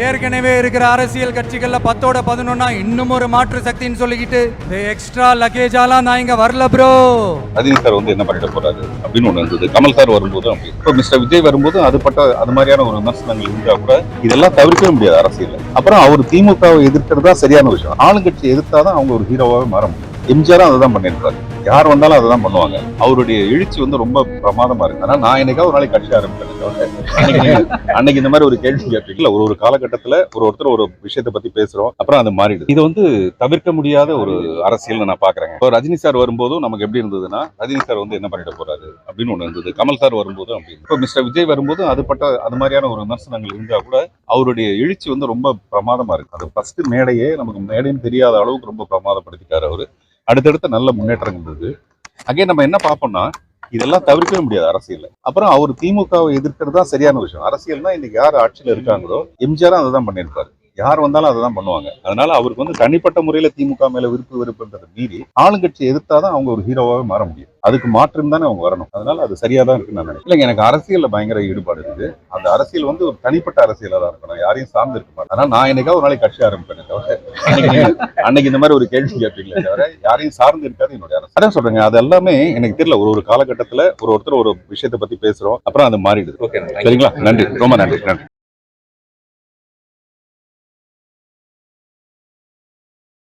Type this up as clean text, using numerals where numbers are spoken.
ஏற்கனவே இருக்கிற அரசியல் கட்சிகள்ல 10ஓட 11 இன்னும் ஒரு மாற்று சக்தின்னு சொல்லிக்கிட்டு எக்ஸ்ட்ரா லக்கேஜாலாம் நான் இங்க வரல ப்ரோ. ரஜினி சார் வந்து என்ன பண்ணிட்டு போறாரு அப்படின்னு ஒண்ணு இருந்தது. கமல் சார் வரும்போது அப்படி, இப்போ மிஸ்டர் விஜய் வரும்போது அது மாதிரியான ஒரு விமர்சனங்கள் இருந்தா கூட இதெல்லாம் தவிர்க்கவே முடியாது அரசியல். அப்புறம் அவர் திமுகவை எதிர்க்கிறதா சரியான விஷயம். ஆளுங்கட்சி எதிர்த்தாதான் அவங்க ஒரு ஹீரோவாவே மாற முடியும். எம்ஜிஆரும் அதை தான் பண்ணியிருப்பாரு. யார் வந்தாலும் அதை தான் பண்ணுவாங்க. அவருடைய எழுச்சி வந்து ரொம்ப பிரமாதமா இருக்கு. ஆனா நான் என்னைக்காவது ஒரு நாளைக்கு கட்சி ஆரம்பிச்சேன். அன்னைக்கு இந்த மாதிரி ஒரு கேள்வி கேட்பீங்களா? ஒரு காலகட்டத்துல ஒருத்தர் ஒரு விஷயத்தை பத்தி பேசுறோம், அப்புறம் அது மாறிடுது. இது வந்து தவிர்க்க முடியாத ஒரு அரசியல் நான் பாக்குறேன். இப்போ ரஜினி சார் வரும்போதும் நமக்கு எப்படி இருந்ததுன்னா, ரஜினி சார் வந்து என்ன பண்ணிட்டு போறாரு அப்படின்னு ஒண்ணு இருந்தது. கமல் சார் வரும்போதும் அப்படி. இப்போ மிஸ்டர் விஜய் வரும்போது அது மாதிரியான ஒரு விமர்சனங்கள் இருந்தா கூட அவருடைய எழுச்சி வந்து ரொம்ப பிரமாதமா இருக்கு. அது ஃபர்ஸ்ட் மேடையே நமக்கு மேடையும் தெரியாத அளவுக்கு ரொம்ப பிரமாதப்படுத்திட்டாரு அவரு. அடுத்தடுத்த நல்ல முன்னேற்றங்கள் இருந்தது. அங்கே நம்ம என்ன பார்ப்போம்னா, இதெல்லாம் தவிர்க்கவே முடியாது அரசியல். அப்புறம் அவர் திமுகவை எதிர்க்கிறதா சரியான விஷயம். அரசியல்னா இன்னைக்கு யார் ஆட்சியில் இருக்காங்களோ எம்ஜிஆரும் அதை தான் பண்ணியிருப்பாரு. யார் வந்தாலும் அதை தான் பண்ணுவாங்க. அதனால அவருக்கு வந்து தனிப்பட்ட முறையில திமுக மேல வெறுப்புன்றதை மீறி ஆளுங்கட்சி எதிர்த்தாதான் அவங்க ஒரு ஹீரோவாவே மாற முடியும். அதுக்கு மாற்றம் தானே அவங்க வரணும். அதனால அது சரியா தான் இருக்குன்னு நான் நினைக்கிறேன். இல்லைங்க, எனக்கு அரசியல்ல பயங்கர ஈடுபாடு இருக்கு. அந்த அரசியல் வந்து ஒரு தனிப்பட்ட அரசியலா தான் இருக்கணும். யாரையும் சார்ந்து இருக்க மாட்டேன். அதனால நான் என்னைக்காவது ஒரு நாளைக்கு கட்சி ஆரம்பிப்பேன் தவிர, அன்னைக்கு இந்த மாதிரி ஒரு கேள்வி கேட்பீங்களே தவிர யாரையும் சார்ந்து இருக்காது என்னுடைய அரசு. அதான் சொல்றேங்க, அது எல்லாமே எனக்கு தெரியல. ஒரு காலகட்டத்துல ஒருத்தர் ஒரு விஷயத்தை பத்தி பேசுறோம், அப்புறம் அது மாறிடுது. சரிங்களா? நன்றி, ரொம்ப நன்றி.